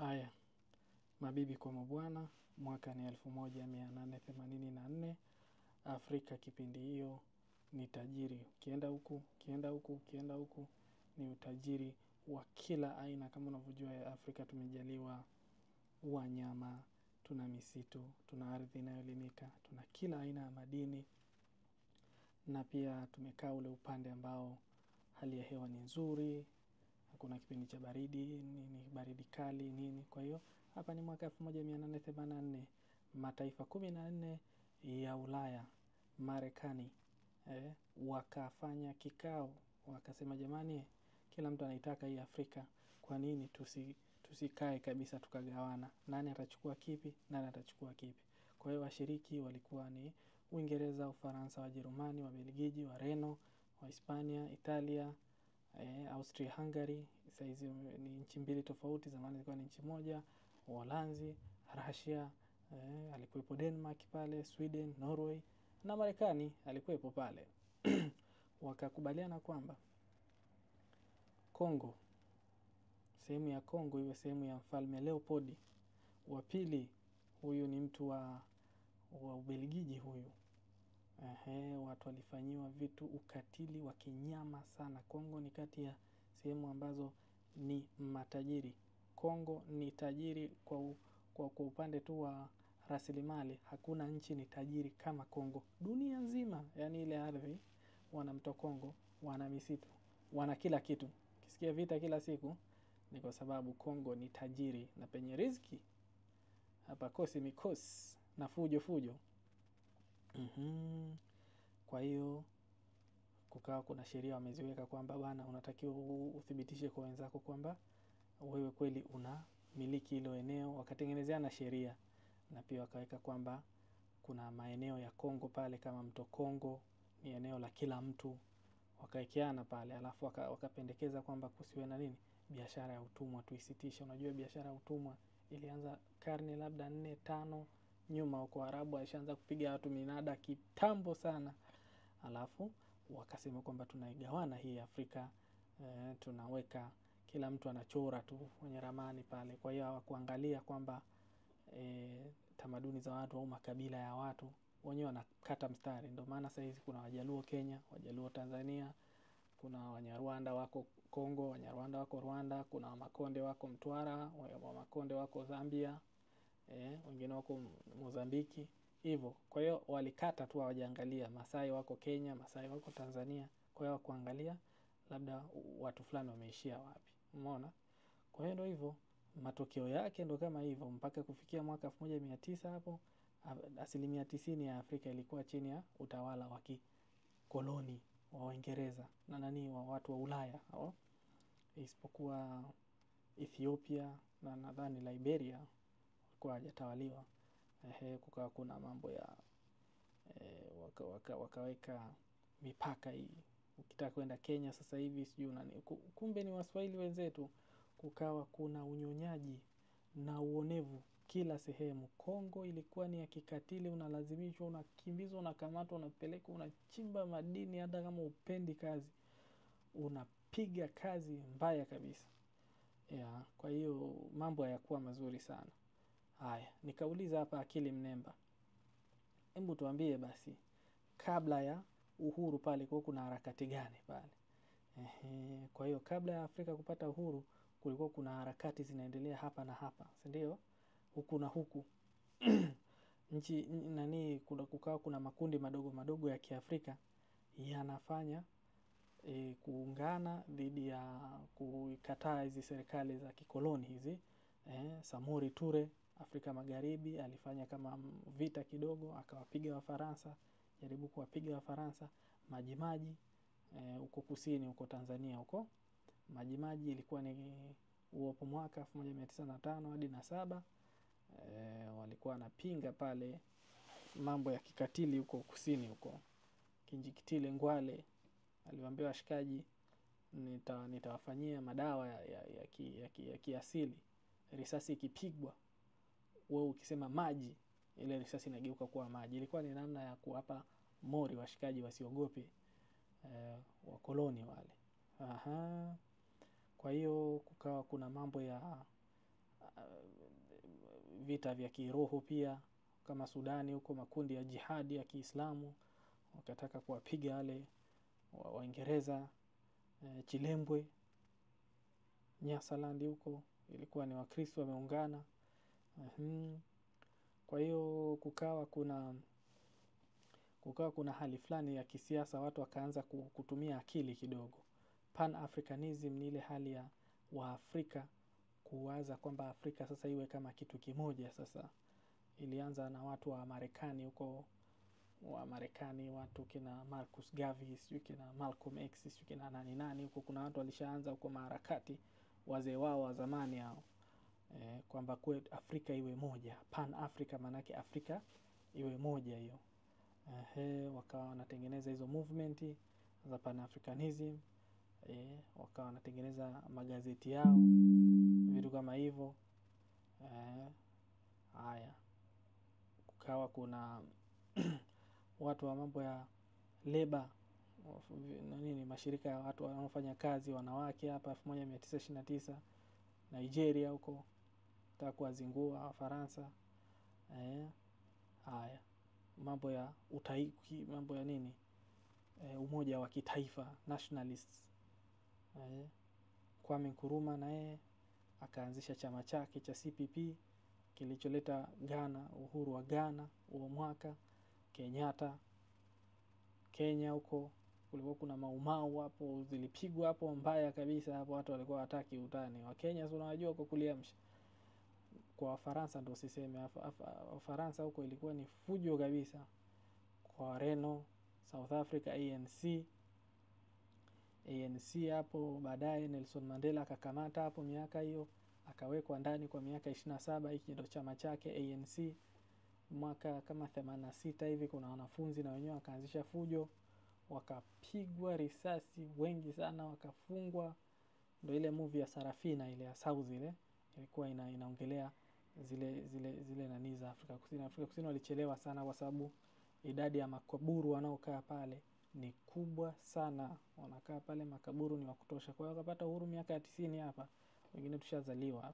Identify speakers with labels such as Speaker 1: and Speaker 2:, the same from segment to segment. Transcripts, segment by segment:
Speaker 1: Haya, mabibi kwa mabwana, mwaka ni 1884. Afrika kipindi hiyo ni tajiri. Ukienda huku ni utajiri wa kila aina. Kama unavyojua ya Afrika tumejaliwa wanyama, tuna misitu, tuna ardhi inayolimika, tuna kila aina ya madini. Na pia tumekaa ule upande ambao hali ya hewa ni nzuri, hakuna kipindi cha baridi, nini baridi kali, nini. Kwa hiyo hapa ni mwaka 1884, mataifa 14 ya Ulaya, Marekani wakafanya kikao, wakasema jamani, kila mtu anaitaka hii Afrika, kwa nini tusikae kabisa tukagawana, nani atachukua kipi, nani atachukua kipi. Kwa hiyo washiriki walikuwa ni Uingereza, Ufaransa, Wajerumani, Wabelgiji, Wareno, Wahispania, Italia, Austria, Hungary. Saizi ni nchi mbili tofauti, zamani zilikuwa ni nchi moja. Uholanzi, Russia, alikuwepo Denmark pale, Sweden, Norway na Marekani alikuwepo pale. Wakakubaliana kwamba Kongo, sehemu ya Kongo iwe sehemu ya Mfalme Leopold wa pili. Huyu ni mtu wa Ubelgiji huyu. Watu walifanyiwa vitu ukatili wa kinyama sana. Kongo ni kati ya sehemu ambazo ni matajiri. Kongo ni tajiri kwa upande tu wa rasilimali. Hakuna nchi ni tajiri kama Kongo dunia nzima. Yani ile ardhi, wana mto Kongo, wana misitu, wana kila kitu. Kisikia vita kila siku ni kwa sababu Kongo ni tajiri na penye riziki hapa kosi mikosi na fujo. Kwa hiyo kukawa kuna sheria wameziweka kwamba bwana unatakiwa uthibitishe kwa wenzako kwamba wewe kweli unamiliki hilo eneo. Wakatengenezea na sheria, na pia wakaweka kwamba kuna maeneo ya Kongo pale kama mto Kongo ni eneo la kila mtu. Wakaekeana pale, alafu wakapendekeza kwamba kusiwe na nini, biashara ya utumwa tuisitishe. Unajua biashara ya utumwa ilianza karne labda 4-5 nyuma huko. Arabu alishaanza kupiga watu minada kitambo sana. Alafu wakasema kwamba tunaigawana hii Afrika, tunaweka kila mtu anachora tu kwenye ramani pale. Kwa hiyo hawakuangalia kwamba tamaduni za watu au makabila ya watu, wenyewe wanakata mstari. Ndio maana sasa hizi kuna Wajaluo Kenya, Wajaluo Tanzania, kuna Wanyarwanda wako Kongo, Wanyarwanda wako Rwanda, kuna Wamakonde wako Mtwara, Wamakonde wako Zambia, wengine wako Mozambiki hivyo. Kwa hiyo walikata tu, hawajaangalia Masai wako Kenya, Masai wako Tanzania. Kwa hiyo kuangalia labda watu fulani wameishia wapi, umeona. Kwa hiyo ndio hivyo, matokeo yake ndio kama hivyo mpaka kufikia mwaka 1900 hapo 90% ya Afrika ilikuwa chini ya utawala wa kikoloni wa Uingereza na wa watu wa Ulaya isipokuwa Ethiopia na nadhani Liberia walikuwa hajatawaliwa. Kukawa kuna mambo ya wakaweka mipaka hii. Ukitaka kwenda Kenya sasa hivi sijui nani, kumbe ni Waswahili wenzetu. Kukawa kuna unyonyaji na uonevu kila sehemu. Kongo ilikuwa ni ya kikatili, unalazimishwa, unakimbizwa, unakamatwa, unapelekwa, unachimba madini hata kama upendi kazi. Unapiga kazi mbaya kabisa. Kwa hiyo mambo hayakuwa mazuri sana. Haya, nikauliza hapa akili mnemba. Hebu tuambie basi, kabla ya uhuru pale kuna harakati gani pale? Kwa hiyo kabla ya Afrika kupata uhuru kulikuwa kuna harakati zinaendelea hapa na hapa, si ndio? Huku na huku. Nchi kukawa kuna makundi madogo madogo ya Kiafrika yanafanya kuungana dhidi ya kukataa hizi serikali za kikoloni hizi. Samori Ture Afrika Magharibi alifanya kama vita kidogo, akawapiga Wafaransa, jaribu kuwapiga Wafaransa. Majimaji huko kusini huko Tanzania huko, Majimaji ilikuwa ni uopo mwaka 1905 hadi 7. Walikuwa wanapinga pale mambo ya kikatili huko kusini huko. Kinjikitile Ngwale aliwaambia washikaji, nitawafanyia madawa ya kiasili. Risasi ikipigwa, wewe ukisema maji, ile risasi inageuka kuwa maji. Ilikuwa ni namna ya kuwapa mori washikaji wasiogope wakoloni wale. Kwa hiyo kukawa kuna mambo ya vita vya kiroho pia, kama Sudani huko makundi ya jihadi ya Kiislamu wakataka kuwapiga wale Waingereza. Chilembwe, Nyasaland huko ilikuwa ni Wakristo wameungana. Kwa hiyo kukawa kuna hali fulani ya kisiasa, watu wakaanza kutumia akili kidogo. Pan-Africanism ni ile hali ya Waafrika kuwaza kwamba Afrika sasa iwe kama kitu kimoja. Sasa ilianza na watu wa Marekani huko, wa Marekani, watu kina Marcus Garvey, sio kina Malcolm X, sio kina nani huko. Kuna watu walishaanza huko maharakati, wazee wao wa zamani hao, kwamba kwetu Afrika iwe moja. Pan Africa maana yake Afrika iwe moja hiyo. Wakawa wanatengeneza hizo movement za Pan Africanism. Wakawa wanatengeneza magazeti yao, vitu kama hivyo. Haya, kukawa kuna watu wa mambo ya labor, mashirika ya watu wanaofanya kazi wanawake hapa 1929 Nigeria huko, taka kuwazingua Wafaransa. Haya, mambo ya utaiki, mambo ya umoja wa kitaifa, nationalists. Kwame Nkrumah naye akaanzisha chama chake cha CPP kilicholeta Ghana, uhuru wa Ghana huo mwaka. Kenyatta, Kenya huko kulikuwa kuna maumau hapo, zilipigwa hapo mbaya kabisa hapo, watu walikuwa hataki utani. Wa Kenya unawajua kwa kuliamsha. Kwa Wafaransa ndio siseme, Wafaransa huko ilikuwa ni fujo kabisa. Kwa Reno, South Africa, ANC hapo. Baadaye Nelson Mandela akakamata hapo miaka hiyo, akawekwa ndani kwa miaka 27. Hiki ndio chama chake ANC. Mwaka kama 86 hivi kuna wanafunzi na wenyewe wakaanzisha fujo, wakapigwa risasi wengi sana, wakafungwa. Ndio ile movie ya Sarafina ile ya South ile ilikuwa inaongelea zile nani za Afrika Kusini. Afrika Kusini walichelewa sana kwa sababu idadi ya makaburu wanaokaa pale ni kubwa sana. Wanakaa pale, makaburu ni wa kutosha. Kwa hiyo wakapata uhuru miaka ya 90 hapa, wengine tushazaliwa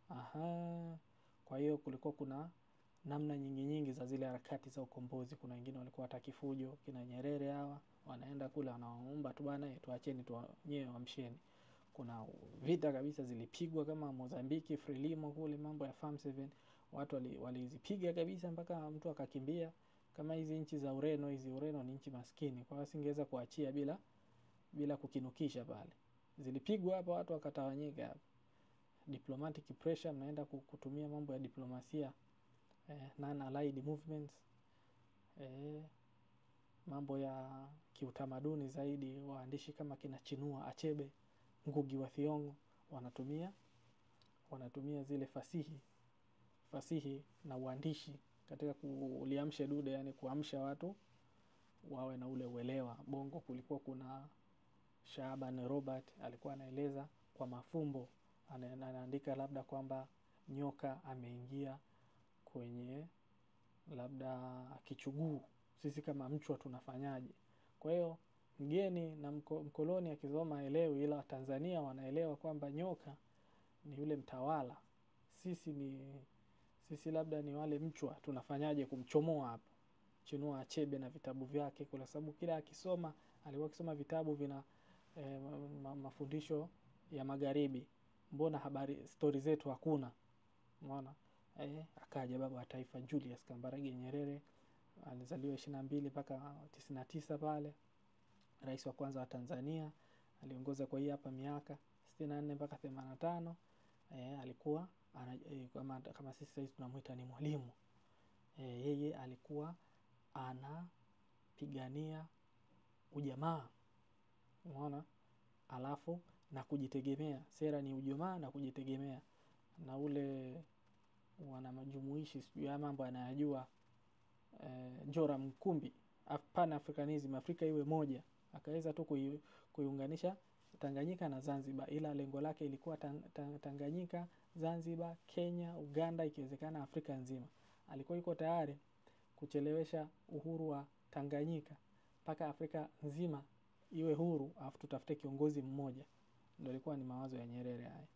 Speaker 1: hapa. Kwa hiyo kulikuwa kuna namna nyingi za zile harakati za ukombozi. Kuna wengine walikuwa hataki fujo, kina Nyerere hawa wanaenda kule wanaomba tu bana, tuacheni tu nyewe wamsheni. Kuna vita kabisa zilipigwa kama Mozambiki, Frelimo kule, mambo ya Farm 7, watu walizipiga kabisa mpaka mtu akakimbia. Kama hizi nchi za Ureno, Ureno ni nchi maskini, kwa hiyo singeweza kuachia bila kukinukisha pale. Zilipigwa hapa, watu wakatawanyika hapa. Diplomatic pressure, mnaenda kutumia mambo ya diplomasia, non-allied movements. Mambo ya kiutamaduni zaidi, waandishi kama kina Chinua Achebe, Ngugi wa Thiong'o wanatumia zile fasihi na uandishi katika kuliamsha dude, yani kuamsha watu wawe na ule uelewa. Bongo kulikuwa kuna Shaban Robert alikuwa anaeleza kwa mafumbo, anaandika labda kwamba nyoka ameingia kwenye labda kichuguu, sisi kama mchwa tunafanyaje? Kwa hiyo mgeni na mkoloni akisoma elewi, ila Tanzania wanaelewa kwamba nyoka ni yule mtawala, sisi labda ni wale mchwa, tunafanyaje kumchomoa hapa. Chinua Achebe na vitabu vyake, kwa sababu kila alikuwa akisoma vitabu vina mafundisho ya magharibi. Mbona stori zetu hakuna? Unaona? Akaja baba wa taifa Julius Kambarage Nyerere, alizaliwa 22 mpaka 99 pale, rais wa kwanza wa Tanzania. Aliongoza kwa hii hapa miaka 64 mpaka 85. Alikuwa kama sisi sasa tunamuita ni mwalimu. Yeye alikuwa anapigania ujamaa, unaona, alafu na kujitegemea. Sera ni ujamaa na kujitegemea, na ule wanamajumuishi sijui ya mambo anayajua. Joram Mkumbi, Pan Africanism, Afrika iwe moja. Akaweza tu kuiunganisha Tanganyika na Zanzibar, ila lengo lake ilikuwa Tanganyika, Zanzibar, Kenya, Uganda, ikiwezekana Afrika nzima. Alikuwa yuko tayari kuchelewesha uhuru wa Tanganyika mpaka Afrika nzima iwe huru, afu tutafute kiongozi mmoja. Ndio ilikuwa ni mawazo ya Nyerere haya.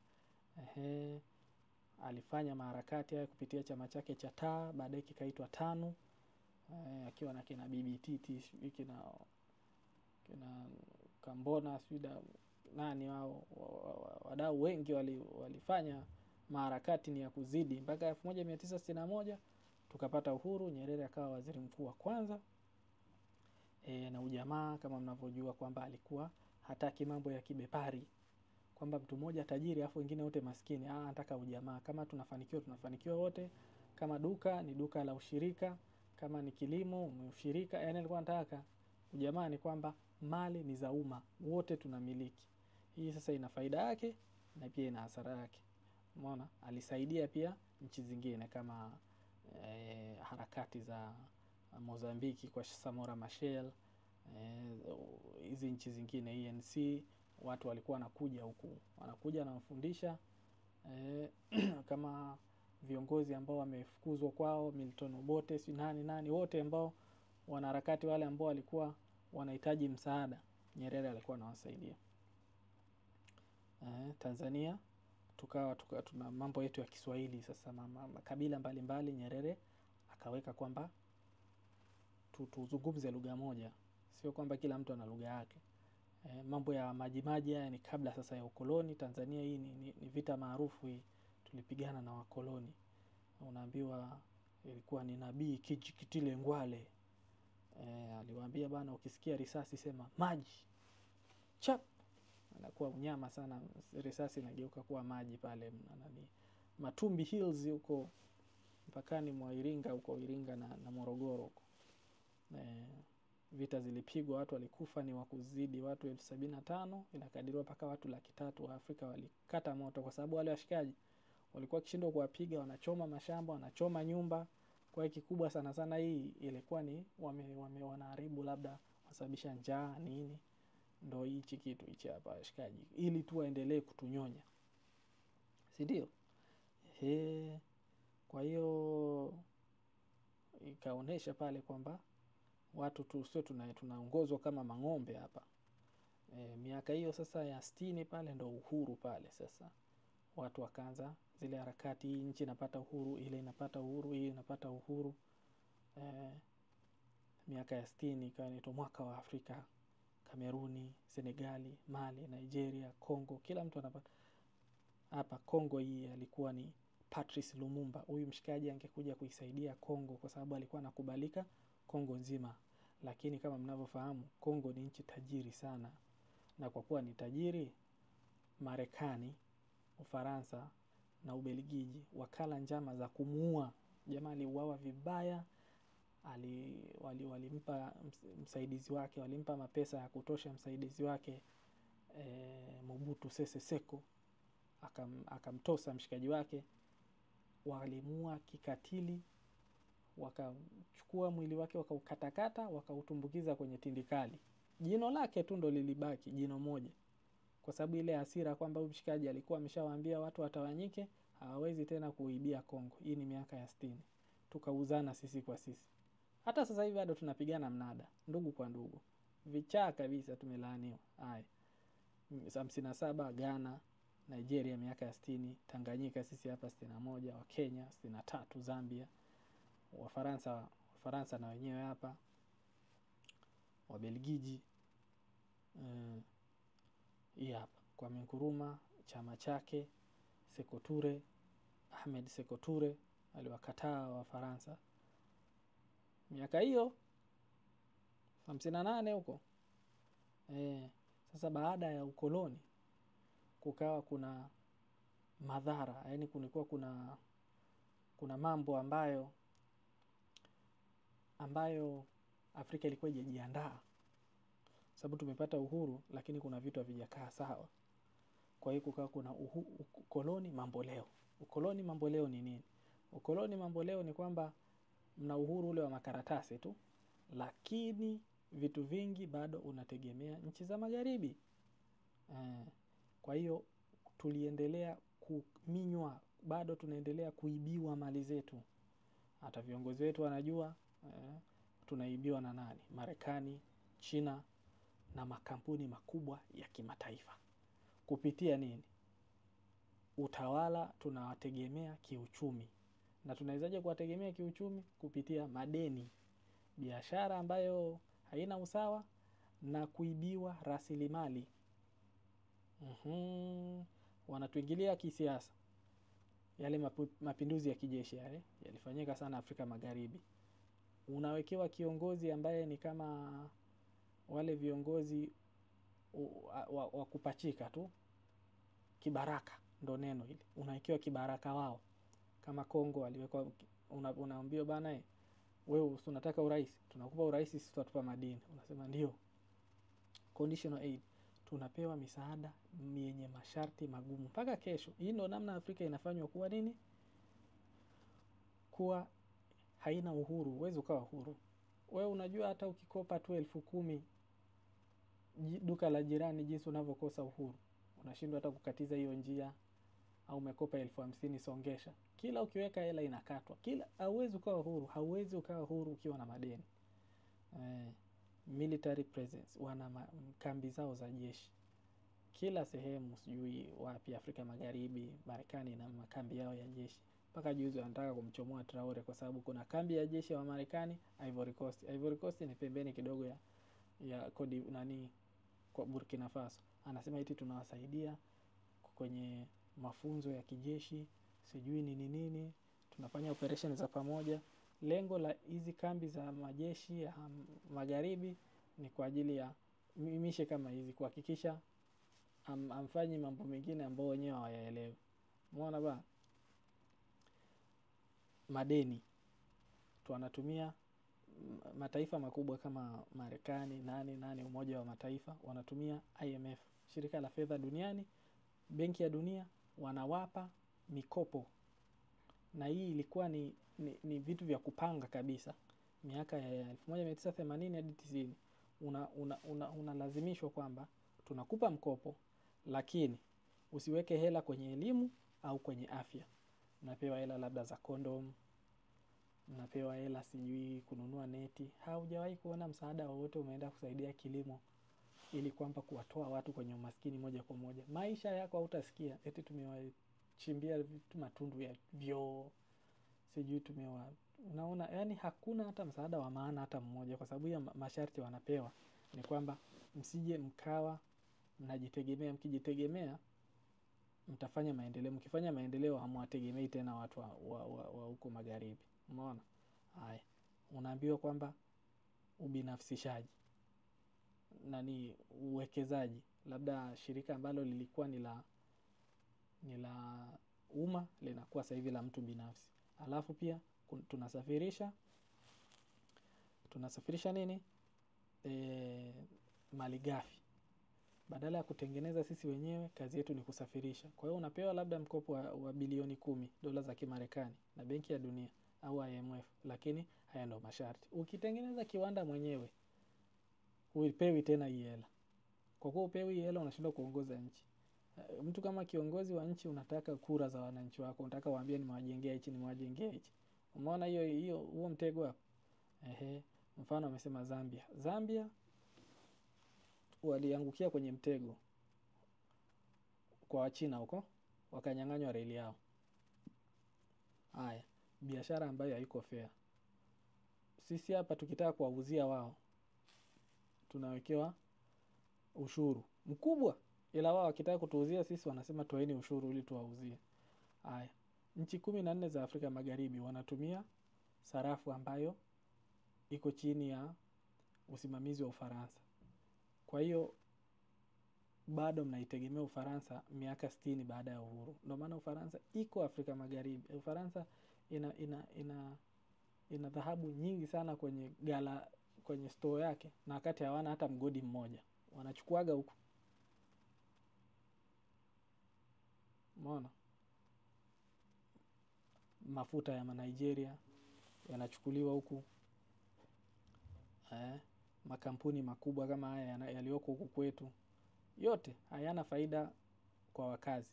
Speaker 1: alifanya maharakati haya kupitia chama chake cha taa, baadaye kikaitwa TANU, akiwa na kina BBT kina Kambona Swida nani wao, wadau wengi walifanya maharakati ni ya kuzidi mpaka 1961 tukapata uhuru. Nyerere akawa waziri mkuu wa kwanza. Na ujamaa kama mnavyojua kwamba alikuwa hataki mambo ya kibepari, kwamba mtu mmoja tajiri afu wengine wote maskini. Anataka ujamaa, kama tunafanikiwa wote, kama duka ni duka la ushirika, kama ni kilimo ushirika. Alikuwa anataka ujamaa, ni kwamba mali ni za umma, wote tunamiliki. Hii sasa ina faida yake na pia ina hasara yake. Umeona, alisaidia pia nchi zingine kama harakati za Mozambiki kwa Samora Machel, hizi nchi zingine ANC, watu walikuwa wanakuja huku, wanakuja na wafundisha kama viongozi ambao wamefukuzwa kwao, Milton Obote, nani wote ambao wanaharakati wale ambao walikuwa wanahitaji msaada, Nyerere alikuwa anawasaidia. Tanzania tukawa tuna mambo yetu ya Kiswahili sasa, makabila mbalimbali. Nyerere akaweka kwamba tuzungumze lugha moja, sio kwamba kila mtu ana lugha yake. Mambo ya majimaji haya ni kabla sasa ya ukoloni. Tanzania hii ni vita maarufu hii, tulipigana na wakoloni. Unaambiwa ilikuwa ni Nabii Kijikitile Ngwale, aliwaambia bana, ukisikia risasi sema maji, chap, anakuwa unyama sana, risasi inageuka kuwa maji pale Matumbi Hills huko mpakani mwa Iringa, huko Iringa na Morogoro huko. Vita zilipigwa, watu walikufa ni wakuzidi watu 75,000, inakadiriwa mpaka watu 300,000 wa Afrika walikata moto, kwa sababu wale washikaji walikuwa kishindwa kuwapiga, wanachoma mashamba, wanachoma nyumba. Kwa hiyo kikubwa sana hii ilikuwa ni wanaharibu, labda wasababisha njaa nini, ndio hichi kitu hichi hapa washikaji, ili tu waendelee kutunyonya, si ndio? Kwa hiyo ikaonesha pale kwamba watu tu sio tunaongozwa kama mang'ombe hapa. Miaka hiyo sasa ya 60 pale ndo uhuru pale sasa. Watu wakaanza zile harakati, hii nchi inapata uhuru, ile inapata uhuru, hii inapata uhuru. Miaka ya 60 ikawa inaitwa mwaka wa Afrika. Kameruni, Senegali, Mali, Nigeria, Kongo, kila mtu anapata. Hapa Kongo hii alikuwa ni Patrice Lumumba. Huyu mshikaji angekuja kuisaidia Kongo kwa sababu alikuwa anakubalika Kongo nzima. Lakini kama mnavyofahamu, Kongo ni nchi tajiri sana. Na kwa kuwa ni tajiri, Marekani, Ufaransa na Ubelgiji wakala njama za kumuua. Jamaa aliuawa vibaya, walimpa msaidizi wake, walimpa mapesa ya kutosha msaidizi wake Mobutu Sese Seko, akamtosa mshikaji wake, walimuua kikatili, wakachukua mwili wake wakaukatakata, wakautumbukiza kwenye tindikali. Jino lake tu ndo lilibaki, jino moja. Kwa sababu ile hasira kwamba huyu mshikaji alikuwa ameshawaambia watu watawanyike, hawawezi tena kuibia Kongo. Hii ni miaka ya 60. Tukauzana sisi kwa sisi. Hata sasa hivi bado tunapigana mnada, ndugu kwa ndugu. Vichaa kabisa, tumelaaniwa. Haya. 57 Ghana, Nigeria miaka ya 60, Tanganyika sisi hapa 61, wa Kenya 63, Zambia, Wafaransa na wenyewe hapa, Wabelgiji. Hii hapa kwa Nkrumah, chama chake Sekou Toure, Ahmed Sekou Toure aliwakataa Wafaransa miaka hiyo 58 huko. Sasa baada ya ukoloni kukawa kuna madhara, yani kulikuwa kuna mambo ambayo Afrika ilikuwa haijajiandaa. Sababu tumepata uhuru lakini kuna vitu havijakaa sawa. Kwa hiyo kukawa kuna ukoloni mambo leo. Ukoloni mambo leo ni nini? Ukoloni mambo leo ni kwamba mna uhuru ule wa makaratasi tu, lakini vitu vingi bado unategemea nchi za magharibi. Kwa hiyo tuliendelea kuminywa, bado tunaendelea kuibiwa mali zetu. Hata viongozi wetu wanajua tunaibiwa na nani? Marekani, China na makampuni makubwa ya kimataifa. Kupitia nini? utawala tunawategemea kiuchumi. Na tunawezaje kuwategemea kiuchumi? Kupitia madeni, biashara ambayo haina usawa na kuibiwa rasilimali. Wanatuingilia kisiasa. Yale mapinduzi ya kijeshi yale yalifanyika sana Afrika Magharibi. Unawekewa kiongozi ambaye ni kama wale viongozi wa kupachika tu, kibaraka ndo neno hili. Unawekewa kibaraka wao. Kama Kongo waliwekwa, unaambiwa bana, wewe unataka urais, tunakupa urais, sisi tutatupa madini. Unasema ndio. Conditional aid. Tunapewa misaada yenye masharti magumu mpaka kesho. Hii ndo namna Afrika inafanywa kuwa nini? Kuwa haina uhuru. Huwezi ukawa huru. Wewe unajua hata ukikopa tu 10,000 duka la jirani, jinsi unavyokosa uhuru. Unashindwa hata kukatiza hiyo njia. Au umekopa 50,000 songesha. Kila ukiweka hela inakatwa. Kila hauwezi ukawa huru. Hauwezi ukawa huru ukiwa na madeni. Military presence, wana kambi zao za jeshi kila sehemu, sijui wapi Afrika Magharibi. Marekani na makambi yao ya jeshi. Mpaka juzi wanataka kumchomoa Traore kwa sababu kuna kambi ya jeshi wa Marekani Ivory Coast. Ivory Coast ni pembeni kidogo ya kodi nani kwa Burkina Faso. Anasema eti tunawasaidia kwenye mafunzo ya kijeshi, sijui nini, tunafanya operation za pamoja. Lengo la hizi kambi za majeshi ya magharibi ni kwa ajili ya mishe kama hizi, kuhakikisha amfanyi mambo mengine ambayo wenyewe hawayaelewi. Umeona ba? Madeni wanatumia mataifa makubwa kama Marekani, nani Umoja wa Mataifa, wanatumia IMF, shirika la fedha duniani, Benki ya Dunia, wanawapa mikopo. Na hii ilikuwa ni vitu vya kupanga kabisa. Miaka ya 1980 hadi 90 unalazimishwa kwamba tunakupa mkopo, lakini usiweke hela kwenye elimu au kwenye afya. Unapewa hela labda za kondom, unapewa hela sijui kununua neti. Haujawahi kuona msaada wowote umeenda kusaidia kilimo, ili kwamba kuwatoa watu kwenye umaskini moja kwa moja. Maisha yako hautasikia eti tumewachimbia vitu matundu ya vyoo, sijui unaona, yani hakuna hata msaada wa maana hata mmoja, kwa sababu ya masharti wanapewa ni kwamba msije mkawa mnajitegemea. Mkijitegemea mtafanya maendeleo, mkifanya maendeleo hamwategemei tena watu wa huko magharibi. Umeona? Haya, unaambiwa kwamba ubinafsishaji uwekezaji, labda shirika ambalo lilikuwa ni la umma linakuwa sasa hivi la mtu binafsi. Alafu pia tunasafirisha nini? Malighafi. Badala ya kutengeneza sisi wenyewe, kazi yetu ni kusafirisha. Kwa hiyo unapewa labda mkopo wa bilioni 10 dola za Kimarekani na Benki ya Dunia au IMF, lakini haya ndo masharti. Ukitengeneza kiwanda mwenyewe, hupewi tena hii hela. Kwa kuwa hupewi hii hela, unashindwa kuongoza nchi. Mtu kama kiongozi wa nchi, unataka kura za wananchi wako, unataka waambie nimewajengea hichi. Umeona huo mtego hapo? Mfano amesema Zambia waliangukia kwenye mtego kwa Wachina huko, wakanyang'anywa reli yao. Haya, biashara ambayo haiko fair. Sisi hapa tukitaka kuwauzia wao, tunawekewa ushuru mkubwa, ila wao wakitaka kutuuzia sisi wanasema toeni ushuru ili tuwauzie. Haya, nchi 14 za Afrika Magharibi wanatumia sarafu ambayo iko chini ya usimamizi wa Ufaransa. Kwa hiyo bado mnaitegemea Ufaransa miaka 60 baada ya uhuru. Ndio maana Ufaransa iko Afrika Magharibi. Ufaransa ina dhahabu nyingi sana kwenye store yake, na wakati hawana hata mgodi mmoja. Wanachukuaga huko. Umeona? Mafuta ya Nigeria yanachukuliwa huku. Makampuni makubwa kama haya yaliyoko huku kwetu, yote hayana faida kwa wakazi.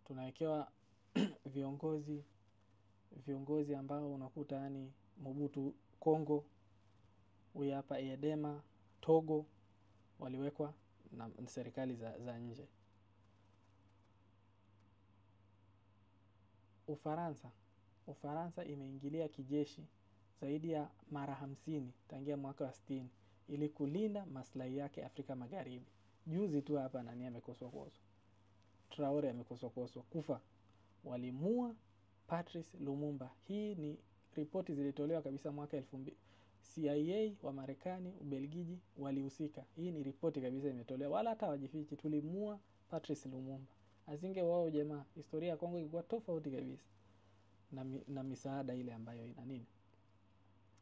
Speaker 1: Tunawekewa viongozi ambao unakuta yani Mobutu Kongo, huyu hapa Edema Togo, waliwekwa na serikali za nje. Ufaransa imeingilia kijeshi zaidi ya mara 50 tangia mwaka wa 60 ili kulinda maslahi yake Afrika Magharibi. Juzi tu hapa nani amekoswa. Traore amekoswa kufa. Walimua Patrice Lumumba. Hii ni ripoti zilitolewa kabisa mwaka 2000. CIA wa Marekani, Ubelgiji walihusika. Hii ni ripoti kabisa imetolewa. Wala hata wajifichi, tulimua Patrice Lumumba. Asinge wao jamaa, historia ya Kongo ilikuwa tofauti kabisa. Na misaada ile ambayo ina nini?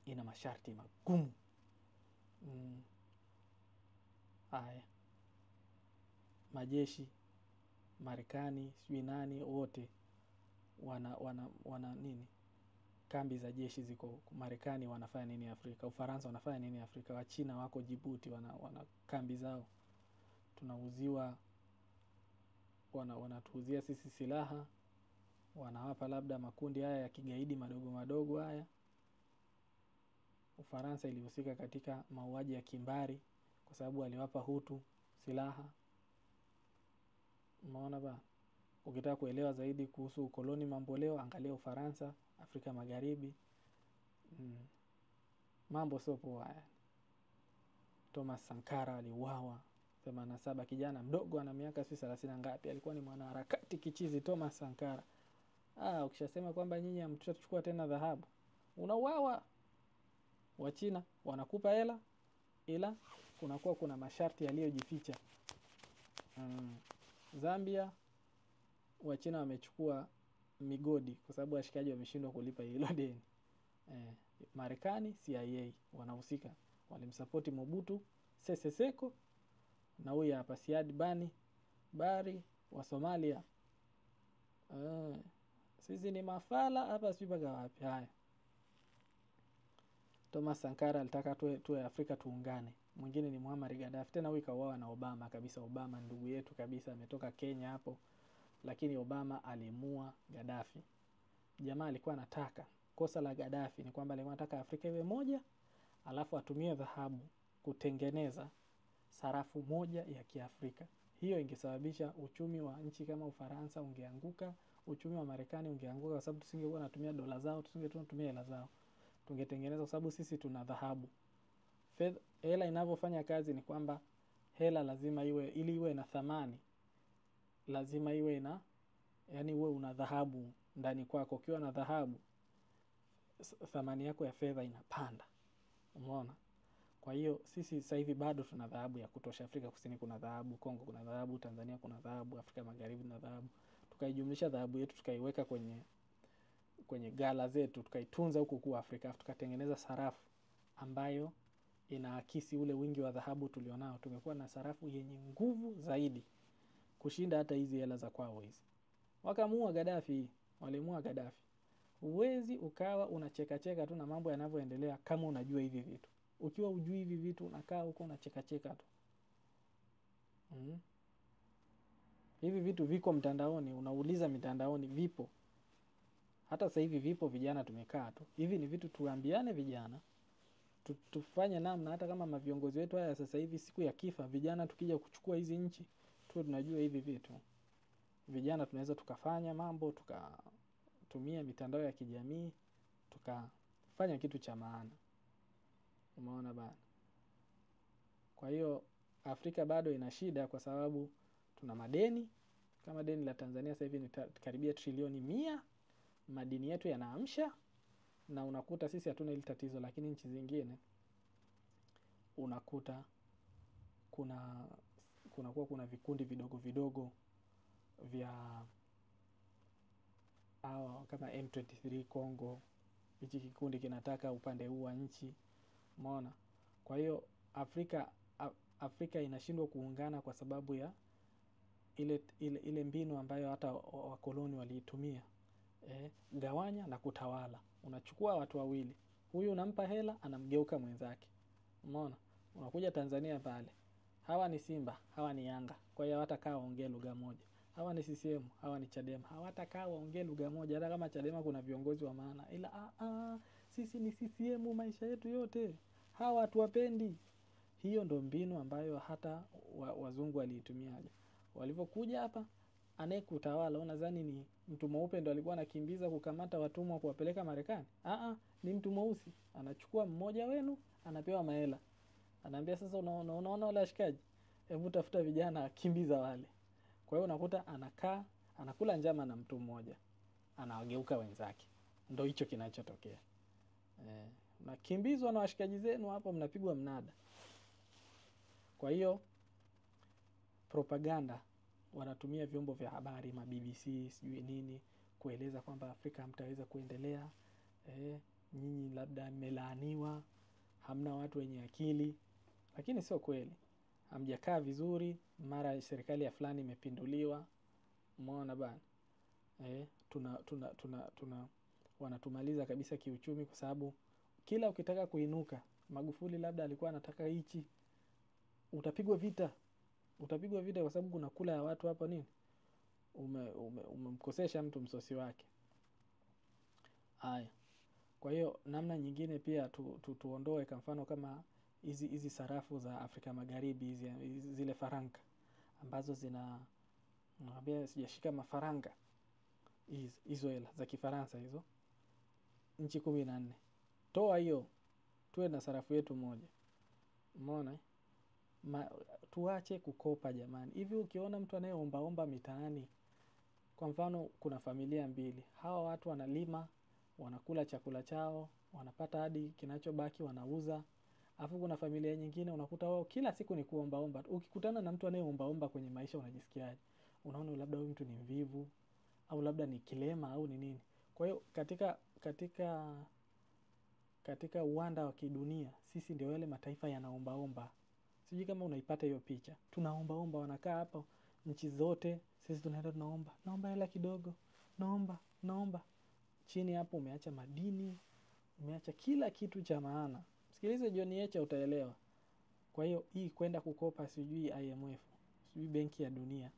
Speaker 1: Ina masharti magumu. Haya. Majeshi Marekani, sijui nani wote wana nini? Kambi za jeshi ziko Marekani, wanafanya nini Afrika? Ufaransa wanafanya nini Afrika? Wachina wako Djibouti wana kambi zao. Tunauziwa, wanatuuzia sisi silaha, wanawapa labda makundi haya ya kigaidi madogo haya. Ufaransa ilihusika katika mauaji ya kimbari kwa sababu waliwapa Hutu silaha. Umeona ba? Ukitaka kuelewa zaidi kuhusu ukoloni mambo leo, angalia Ufaransa, Afrika Magharibi. Mambo sio poa. Thomas Sankara aliuawa 87, kijana mdogo ana miaka 30 ngapi, alikuwa ni mwanaharakati kichizi Thomas Sankara. Ukishasema kwamba nyinyi hamtachukua tena dhahabu, unauawa. Wachina wanakupa hela, ila kunakuwa kuna masharti yaliyojificha. Zambia Wachina wamechukua migodi kwa sababu washikaji wameshindwa kulipa hilo deni. Marekani CIA wanahusika, walimsupport Mobutu Sese Seko na huyu hapa Siad Barre wa Somalia. Sisi ni mafala hapa, sijui mpaka wapi. Haya, Thomas Sankara alitaka tuwe Afrika tuungane. Mwingine ni Muammar Gaddafi, tena huyu kauawa na Obama kabisa. Obama ndugu yetu kabisa, ametoka Kenya hapo, lakini Obama alimua Gaddafi. Jamaa alikuwa anataka, kosa la Gaddafi ni kwamba alikuwa anataka Afrika iwe moja, alafu atumie dhahabu kutengeneza sarafu moja ya Kiafrika. Hiyo ingesababisha uchumi wa nchi kama Ufaransa ungeanguka, uchumi wa Marekani ungeanguka kwa sababu tusingekuwa tunatumia dola zao, tusingetumia hela zao. Tungetengeneza kwa sababu sisi tuna dhahabu. Hela inavyofanya kazi ni kwamba hela lazima iwe, ili iwe na thamani, lazima iwe na, yani uwe una dhahabu ndani kwako. Ukiwa na dhahabu, thamani yako ya fedha inapanda. Umeona? Kwa hiyo sisi sasa hivi bado tuna dhahabu ya kutosha. Afrika Kusini kuna dhahabu, Kongo kuna dhahabu, Tanzania kuna dhahabu, Afrika Magharibi kuna dhahabu. Tukaijumlisha dhahabu yetu, tukaiweka kwenye gala zetu, tukaitunza huko kwa Afrika, tukatengeneza sarafu ambayo inaakisi ule wingi wa dhahabu tulionao. Tungekuwa na sarafu yenye nguvu zaidi kushinda hata hizi hela za kwao hizi. Wakamua Gaddafi, walimua Gaddafi. Uwezi ukawa unacheka tu na mambo yanavyoendelea kama unajua hivi vitu. Ukiwa hujui hivi vitu unakaa huko unacheka tu. Hivi vitu viko mtandaoni, unauliza mitandaoni, vipo. Hata sasa hivi vipo, vijana tumekaa tu. Hivi ni vitu tuambiane vijana. Tufanye namna, hata kama maviongozi wetu haya sasa hivi siku ya kifa, vijana tukija kuchukua hizi nchi, tuwe tunajua hivi vitu. Vijana tunaweza tukafanya mambo, tukatumia mitandao ya kijamii, tukafanya kitu cha maana. Umeona bana? Kwa hiyo Afrika bado ina shida kwa sababu tuna madeni. Kama deni la Tanzania sasa hivi ni karibia trilioni 100. Madini yetu yanaamsha, na unakuta sisi hatuna ile tatizo, lakini nchi zingine unakuta kuna vikundi vidogo vya kama M23 Kongo. Hichi kikundi kinataka upande huu wa nchi. Umeona? Kwa hiyo Afrika inashindwa kuungana kwa sababu ya ile mbinu ambayo hata wakoloni waliitumia. Gawanya na kutawala. Unachukua watu wawili, huyu unampa hela, anamgeuka mwenzake. Umeona? Unakuja Tanzania pale, hawa ni Simba, hawa ni Yanga, kwa hiyo hawatakaa waongee lugha moja. Hawa ni CCM, hawa ni Chadema, hawatakaa waongee lugha moja. Hata kama Chadema kuna viongozi wa maana, ila sisi ni CCM maisha yetu yote, hawa hatuwapendi. Hiyo ndo mbinu ambayo hata wazungu waliitumia. Walivyokuja hapa, anayekutawala unadhani ni mtu mweupe ndo alikuwa anakimbiza kukamata watumwa kuwapeleka Marekani? Ni mtu mweusi. Anachukua mmoja wenu, anapewa mahela. Anaambia sasa unaona wale washikaji, hebu tafuta vijana kimbiza wale. Kwa hiyo unakuta anakaa, anakula njama na mtu mmoja, anawageuka wenzake. Ndio hicho kinachotokea. Unakimbizwa na washikaji zenu hapo, mnapigwa mnada. Kwa hiyo propaganda wanatumia vyombo vya habari, ma BBC, sijui nini, kueleza kwamba Afrika hamtaweza kuendelea. Nyinyi labda mmelaaniwa, hamna watu wenye akili. Lakini sio kweli. Hamjakaa vizuri, mara serikali ya fulani imepinduliwa. Umeona bana? Wanatumaliza kabisa kiuchumi kwa sababu kila ukitaka kuinuka, Magufuli labda alikuwa anataka hichi, utapigwa vita. Utapigwa vita kwa sababu kuna kula ya watu hapa nini? Umemkosesha mtu msosi wake. Haya. Kwa hiyo namna nyingine pia tuondoe kwa mfano kama hizi sarafu za Afrika Magharibi, zile faranga ambazo naambia sijashika mafaranga. Hizo hela za Kifaransa hizo. Nchi 14. Toa hiyo, tuwe na sarafu yetu moja. Umeona? Tuache kukopa jamani. Hivi ukiona mtu anayeomba mitaani, kwa mfano kuna familia mbili, hawa watu wanalima, wanakula chakula chao, wanapata hadi kinachobaki wanauza. Alafu kuna familia nyingine unakuta wao kila siku ni kuomba. Ukikutana na mtu anayeomba kwenye maisha unajisikiaje? Unaona labda huyu mtu ni mvivu, au labda ni kilema, au ni nini. Kwa hiyo katika uwanda wa kidunia, sisi ndio wale mataifa yanaomba. Sijui kama unaipata hiyo picha. Tunaomba, wanakaa hapo nchi zote, sisi tunaenda tunaomba. Naomba hela kidogo. Naomba. Chini hapo umeacha madini, umeacha kila kitu cha maana. Sikiliza John Heche utaelewa. Kwa hiyo hii kwenda kukopa sijui IMF, sijui Benki ya Dunia,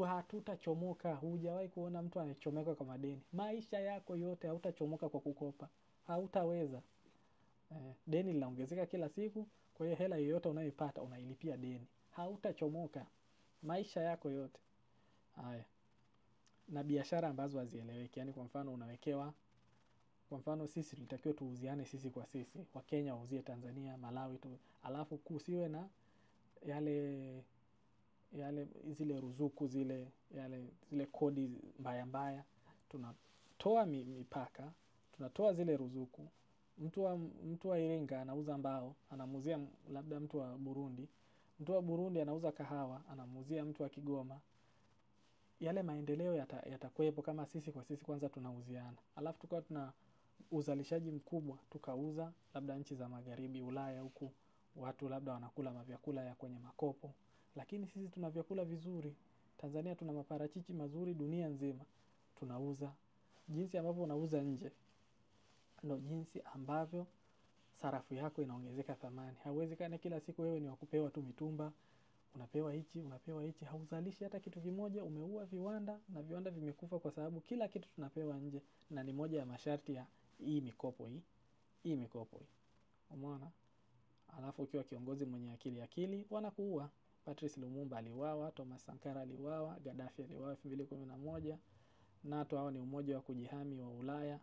Speaker 1: hatutachomoka. Hujawahi kuona mtu anachomeka kwa madeni. Maisha yako yote hautachomoka kwa kukopa. Hautaweza. Deni linaongezeka kila siku, kwa hiyo hela yoyote unayoipata unailipia deni. Hautachomoka maisha yako yote. Haya. Na biashara ambazo hazieleweki, yani kwa mfano unawekewa, kwa mfano sisi tulitakiwa tuuziane sisi kwa sisi, Wakenya wauzie Tanzania, Malawi tu, alafu kusiwe na yale zile ruzuku zile kodi mbaya. Tunatoa mipaka, tunatoa zile ruzuku. Mtu wa Iringa anauza mbao, anamuuzia labda mtu wa Burundi. Mtu wa Burundi anauza kahawa, anamuuzia mtu wa Kigoma. Yale maendeleo yatakuwepo kama sisi kwa sisi kwanza tunauziana. Alafu tukawa tuna uzalishaji mkubwa, tukauza labda nchi za Magharibi, Ulaya huku watu labda wanakula mavyakula ya kwenye makopo. Lakini sisi tuna vyakula vizuri. Tanzania tuna maparachichi mazuri dunia nzima. Tunauza. Jinsi ambavyo unauza nje, ndio jinsi ambavyo sarafu yako inaongezeka thamani. Haiwezekani kila siku wewe ni wakupewa tu mitumba, unapewa hichi, hauzalishi hata kitu kimoja. Umeua viwanda na viwanda vimekufa kwa sababu kila kitu tunapewa nje, na ni moja ya masharti ya hii mikopo. Umeona? Alafu ukiwa kiongozi mwenye akili wanakuua. Patrice Lumumba aliuawa, Thomas Sankara aliuawa, Gaddafi aliuawa 2011. NATO hao ni umoja wa kujihami wa Ulaya.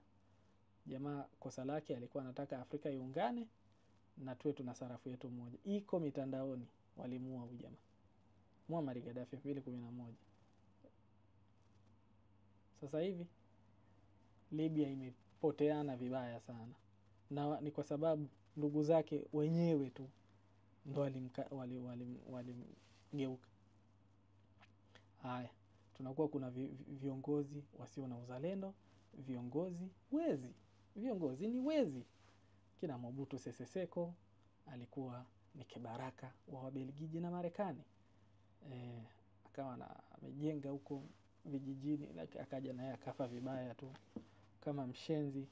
Speaker 1: Jamaa kosa lake alikuwa anataka Afrika iungane na tuwe tuna sarafu yetu moja. Iko mitandaoni, walimuua huyu jamaa. Muammar Gaddafi 2011. Sasa hivi Libya imepoteana vibaya sana. Na ni kwa sababu ndugu zake wenyewe tu ndo walimgeuka. Haya, tunakuwa kuna viongozi wasio na uzalendo, viongozi wezi. Viongozi ni wezi. Kina Mobutu Sese Seko alikuwa ni kibaraka wa Wabelgiji na Marekani. Akawa amejenga huko vijijini, akaja naye akafa vibaya tu kama mshenzi.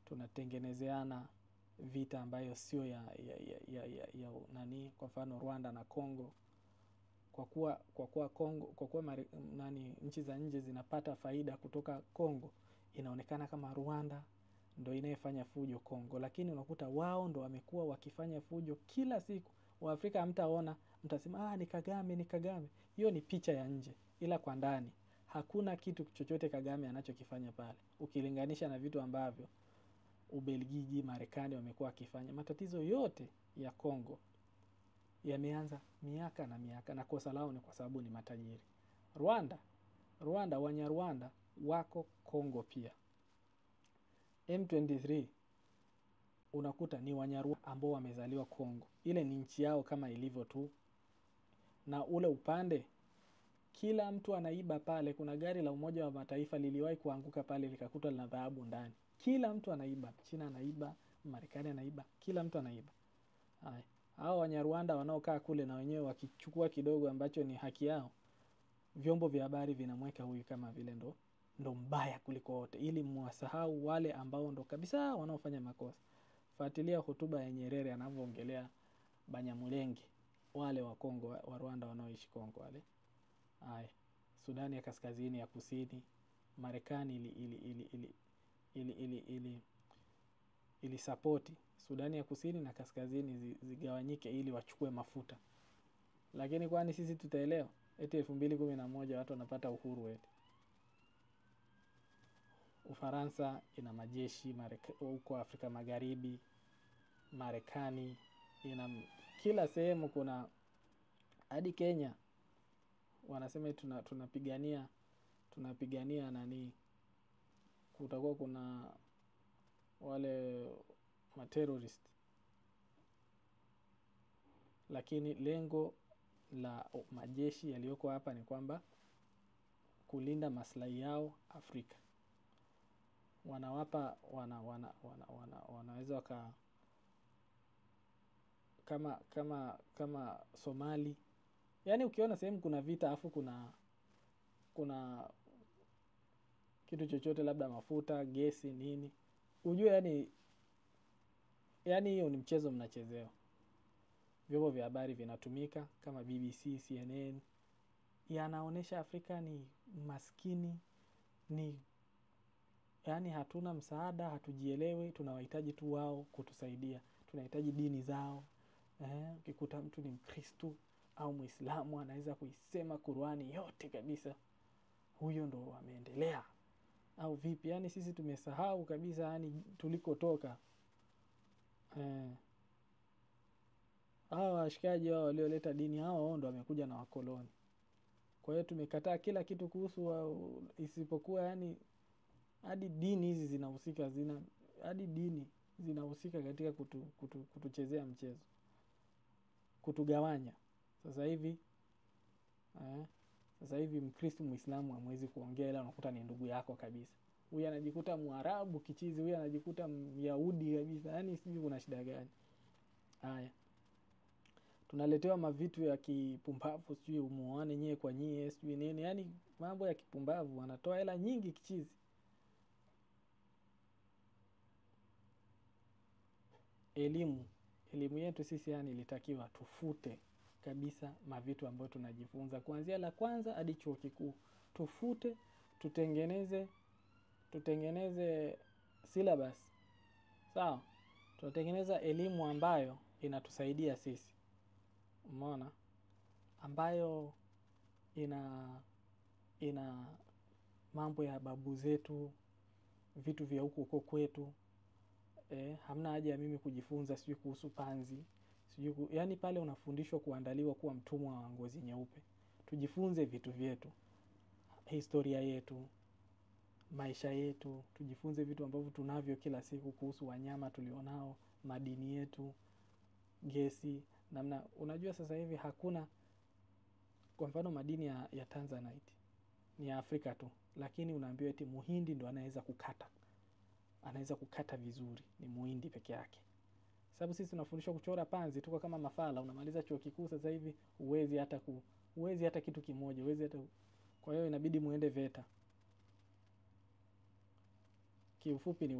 Speaker 1: Tunatengenezeana vita ambayo sio ya nani, kwa mfano Rwanda na Kongo. Kwa kuwa Kongo, kwa kuwa nchi za nje zinapata faida kutoka Kongo, inaonekana kama Rwanda ndo inayefanya fujo Kongo, lakini unakuta wao ndo wamekuwa wakifanya fujo kila siku. Waafrika hamtaona, mtasema ni Kagame, ni Kagame. Hiyo ni picha ya nje, ila kwa ndani hakuna kitu chochote Kagame anachokifanya pale ukilinganisha na vitu ambavyo Ubelgiji, Marekani wamekuwa wakifanya. Matatizo yote ya Kongo yameanza miaka na miaka, na kosa lao ni kwa sababu ni matajiri. Rwanda, Wanyarwanda wako Kongo pia. M23 unakuta ni Wanyarwanda ambao wamezaliwa Kongo. Ile ni nchi yao kama ilivyo tu. Na ule upande kila mtu anaiba pale. Kuna gari la Umoja wa Mataifa liliwahi kuanguka pale likakutwa lina dhahabu ndani. Kila mtu anaiba, China anaiba, Marekani anaiba, kila mtu anaiba. Hao Wanyarwanda wanaokaa kule na wenyewe wakichukua kidogo ambacho ni haki yao, vyombo vya habari vinamweka huyu kama vile ndo mbaya kuliko wote, ili mwasahau wale ambao ndo kabisa wanaofanya makosa. Fuatilia hotuba ya Nyerere anavyoongelea Banyamulenge, wale wa Kongo, wa Rwanda wanaoishi Kongo wale. Sudani ya Kaskazini, ya Kusini, Marekani ili sapoti Sudani ya Kusini na Kaskazini zigawanyike ili wachukue mafuta. Lakini kwani sisi tutaelewa? Eti 2011 watu wanapata uhuru wetu. Ufaransa ina majeshi huko Afrika Magharibi, Marekani kila sehemu kuna, hadi Kenya wanasema tunapigania nani, kutakuwa kuna wale terrorist. Lakini lengo la majeshi yaliyoko hapa ni kwamba kulinda maslahi yao Afrika. Wanawapa wanaweza kama Somali. Yaani ukiona sehemu kuna vita afu kuna kitu chochote labda mafuta, gesi, nini, ujue yani hiyo ni mchezo mnachezewa. Vyombo vya habari vinatumika kama BBC, CNN, yanaonesha Afrika ni maskini, yani hatuna msaada, hatujielewi, tunawahitaji tu wao kutusaidia. Tunahitaji dini zao. Ukikuta mtu ni Mkristo au Muislamu anaweza kuisema Qur'ani yote kabisa, huyo ndo ameendelea. Au vipi? Yani sisi tumesahau kabisa yani tulikotoka. Hao washikaji wao walioleta dini hao ndo wamekuja na wakoloni. Kwa hiyo tumekataa kila kitu kuhusu isipokuwa yani hadi dini hizi zinahusika, hadi dini zinahusika katika kutuchezea mchezo, kutugawanya. Sasa hivi Mkristo Muislamu hamwezi kuongea, ila unakuta ni ndugu yako kabisa. Huyu anajikuta Mwarabu kichizi, huyu anajikuta Myahudi kabisa. Yaani sijui kuna shida gani. Tunaletewa mavitu ya kipumbavu, sijui umuoane nyie kwa nyie, sijui nini. Yaani mambo ya kipumbavu, wanatoa hela nyingi kichizi. Elimu yetu sisi yani ilitakiwa tufute kabisa mavitu ambayo tunajifunza kuanzia la kwanza hadi chuo kikuu. Tufute, tutengeneze syllabus. Sawa? Tutengeneza elimu ambayo inatusaidia sisi. Umeona? Ambayo ina mambo ya babu zetu, vitu vya huko kwetu. Hamna haja ya mimi kujifunza sijui kuhusu panzi, yani pale unafundishwa kuandaliwa kuwa mtumwa wa ngozi nyeupe. Tujifunze vitu vyetu, historia yetu, maisha yetu, tujifunze vitu ambavyo tunavyo kila siku kuhusu wanyama tulionao, madini yetu, gesi, namna unajua sasa hivi hakuna, kwa mfano madini ya Tanzanite ni ya Afrika tu, lakini unaambiwa eti Muhindi ndo anaweza kukata vizuri, ni Muhindi peke yake. Sababu sisi tunafundishwa kuchora panzi, tuko kama mafala, unamaliza chuo kikuu sasa hivi huwezi hata kitu kimoja, kwa hiyo inabidi muende VETA. Kiufupi ni